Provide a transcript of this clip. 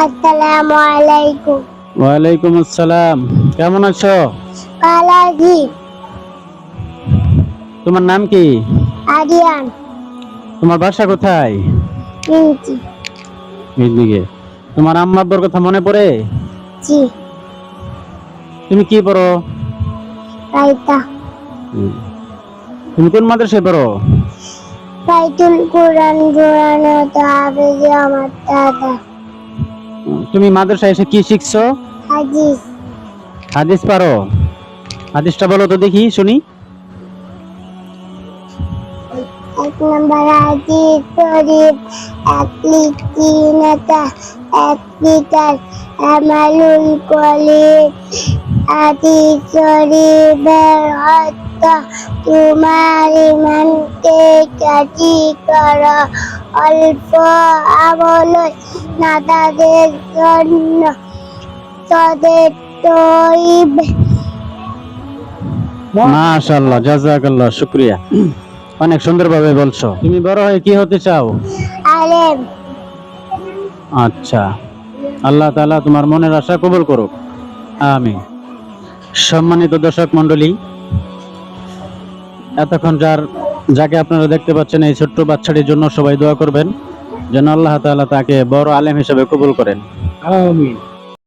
আসসালামু আলাইকুম। ওয়ালাইকুম আসসালাম। কেমন আছো? ভালো আছি। তোমার নাম কি? আরিয়ান। তোমার বাসা কোথায়? মিন্টি। মিজদিকে। তোমার আম্মা আব্বার কথা মনে পড়ে? জি। তুমি কি পড়ো? রাইতা। তুমি কোন মাদ্রাসায় পড়ো? বাইতুল কুরআন জোড়ানো তো হাফেজে আমার দাদা। তুমি মাদ্রাসায় এসে কি শিখছো? হাদিস। হাদিস পারো? হাদিসটা বলো তো দেখি শুনি। এক নম্বর হাদিস শরীফ, এক লিটিনাতা, এক লিটার আমালুল কলিদ। হাদিস শরীফের অর্থ তোমার ইমানকে কাজী করো, অল্প আমলই নাদাদের জন্য তাদের তৈব। মাশাআল্লাহ, জাযাকাল্লাহ, শুকরিয়া। অনেক সুন্দরভাবে বলছো। তুমি বড় হয়ে কি হতে চাও? আলেম। আচ্ছা, আল্লাহ তাআলা তোমার মনের আশা কবুল করুক, আমিন। সম্মানিত দর্শক মণ্ডলী, এতক্ষণ যাকে আপনারা দেখতে পাচ্ছেন, এই ছোট্ট বাচ্চাটির জন্য সবাই দোয়া করবেন যেন আল্লাহ তাআলা তাকে বড় আলেম হিসেবে কবুল করেন, আমিন।